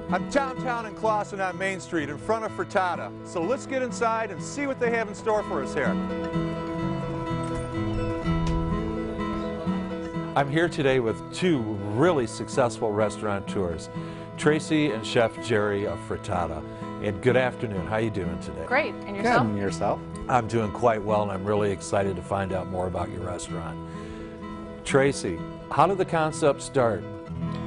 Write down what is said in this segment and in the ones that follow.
I'm downtown in Clawson on Main Street in front of Frittata. So let's get inside and see what they have in store for us here. I'm here today with two really successful restaurateurs, Tracy and Chef Jerry of Frittata. And good afternoon. How are you doing today? Great. And yourself? Good. And yourself? I'm doing quite well, and I'm really excited to find out more about your restaurant. Tracy, how did the concept start?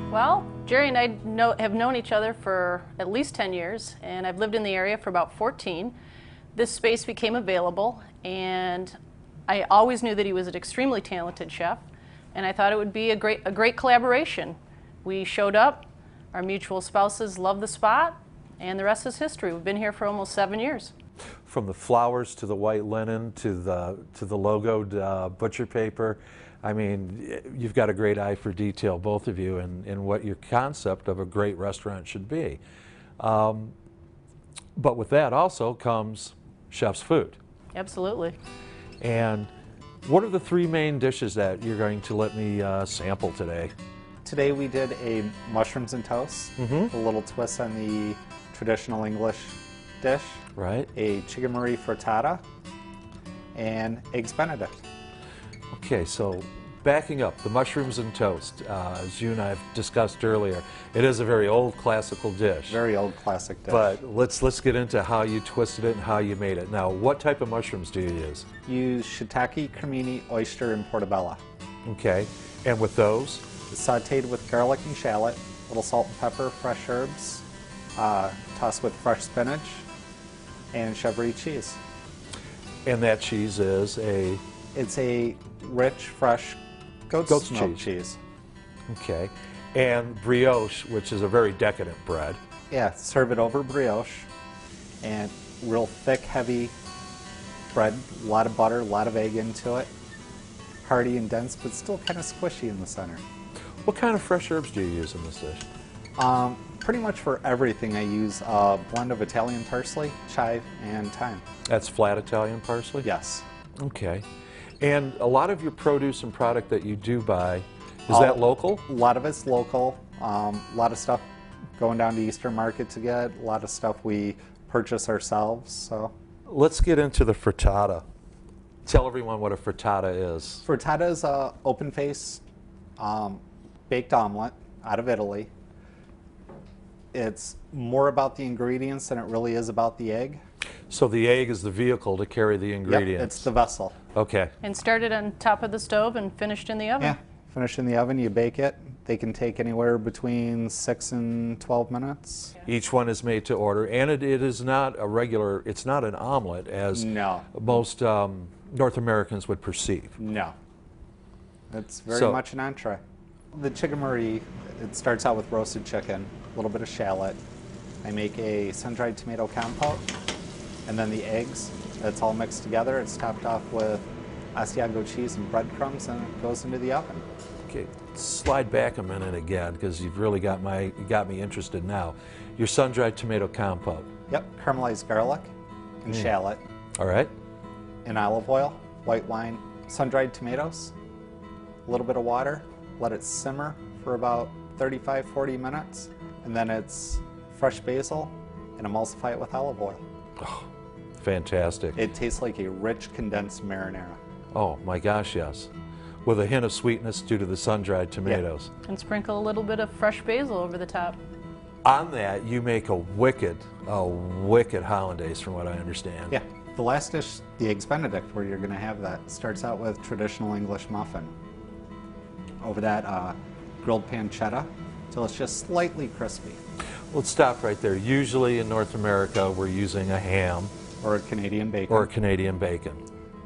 Well, Jerry and I have known each other for at least 10 years, and I've lived in the area for about 14. This space became available, and I always knew that he was an extremely talented chef, and I thought it would be a great collaboration. We showed up, our mutual spouses loved the spot, and the rest is history. We've been here for almost 7 years. From the flowers to the white linen to the logoed butcher paper, I mean, you've got a great eye for detail, both of you, in what your concept of a great restaurant should be. But with that also comes chef's food. Absolutely. And what are the three main dishes that you're going to let me sample today? Today we did a mushrooms and toast, a little twist on the traditional English dish. Right. A chicken Marie frittata, and eggs Benedict. Okay, so backing up, the mushrooms and toast, as you and I have discussed earlier, it is a very old classical dish. Very old classic dish. But let's get into how you twisted it and how you made it. Now, what type of mushrooms do you use? Use shiitake, cremini, oyster, and portobello. Okay, and with those? Sauteed with garlic and shallot, a little salt and pepper, fresh herbs, tossed with fresh spinach, and chèvre cheese. And that cheese is a? It's a rich, fresh goat's milk cheese. Okay. And brioche, which is a very decadent bread. Yeah, serve it over brioche. And real thick, heavy bread, a lot of butter, a lot of egg into it. Hearty and dense, but still kind of squishy in the center. What kind of fresh herbs do you use in this dish? Pretty much for everything I use a blend of Italian parsley, chive, and thyme. That's flat Italian parsley? Yes. Okay. And a lot of your produce and product that you do buy, is that local? A lot of it's local. A lot of stuff going down to Eastern Market to get. A lot of stuff we purchase ourselves. So let's get into the frittata. Tell everyone what a frittata is. Frittata is a open face baked omelet out of Italy. It's more about the ingredients than it really is about the egg. So the egg is the vehicle to carry the ingredients? Yep, it's the vessel. Okay. And started on top of the stove and finished in the oven? Yeah, finished in the oven, you bake it. They can take anywhere between 6 and 12 minutes. Each one is made to order, and it is not a regular, it's not an omelet as most North Americans would perceive. No. It's very much an entree. The chicken Marie, it starts out with roasted chicken, a little bit of shallot. I make a sun-dried tomato compote, and then the eggs. It's all mixed together. It's topped off with Asiago cheese and breadcrumbs, and it goes into the oven. Okay, slide back a minute again, because you've really got me interested now. Your sun-dried tomato compote. Yep, caramelized garlic and shallot. All right. And olive oil, white wine, sun-dried tomatoes, a little bit of water. Let it simmer for about 35-40 minutes, and then it's fresh basil, and emulsify it with olive oil. Oh, fantastic. It tastes like a rich condensed marinara. Oh my gosh, yes. With a hint of sweetness due to the sun-dried tomatoes. Yeah. And sprinkle a little bit of fresh basil over the top. On that, you make a wicked hollandaise from what I understand. Yeah. The last dish, the eggs Benedict, where you're going to have that, starts out with traditional English muffin. Over that, grilled pancetta till it's just slightly crispy. Let's stop right there. Usually in North America, we're using a ham. Or a Canadian bacon. Or a Canadian bacon.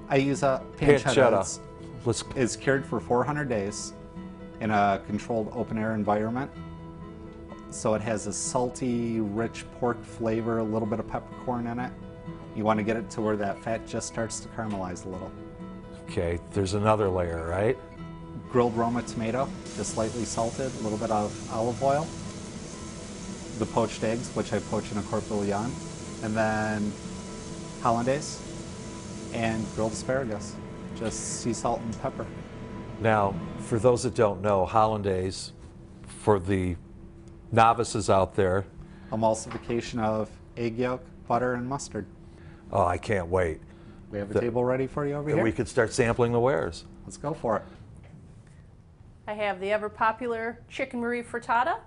I use a pancetta. Pancetta. It's cured for 400 days in a controlled open-air environment. So it has a salty, rich pork flavor, a little bit of peppercorn in it. You want to get it to where that fat just starts to caramelize a little. Okay, there's another layer, right? Grilled Roma tomato, just slightly salted, a little bit of olive oil. The poached eggs, which I poach in a court bouillon. And then hollandaise and grilled asparagus. Just sea salt and pepper. Now, for those that don't know, hollandaise, for the novices out there, emulsification of egg yolk, butter, and mustard. Oh, I can't wait. We have a table ready for you over And here. we could start sampling the wares. Let's go for it. I have the ever popular chicken Marie frittata,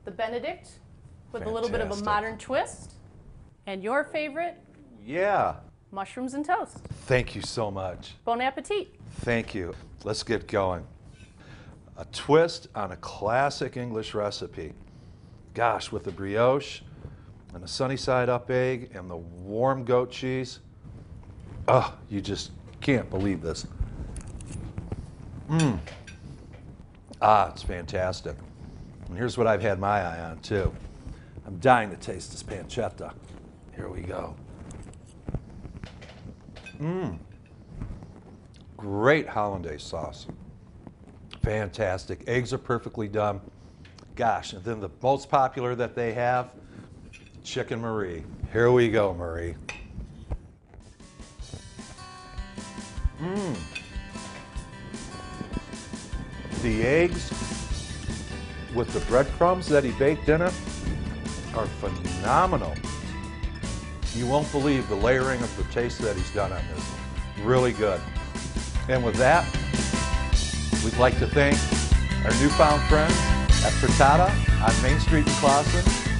the Benedict with a little bit of a Fantastic. modern twist, and your favorite, Yeah. mushrooms and toast. Thank you so much. Bon appetit. Thank you. Let's get going. A twist on a classic English recipe. Gosh, with the brioche and the sunny side up egg and the warm goat cheese. Oh, you just can't believe this. Ah, it's fantastic. And here's what I've had my eye on too. I'm dying to taste this pancetta. Here we go. Great hollandaise sauce. Fantastic. Eggs are perfectly done. Gosh, and then the most popular that they have, chicken Marie. Here we go, Marie. The eggs with the breadcrumbs that he baked in it are phenomenal. You won't believe the layering of the taste that he's done on this. Really good. And with that, we'd like to thank our newfound friends at Frittata on Main Street in Clawson.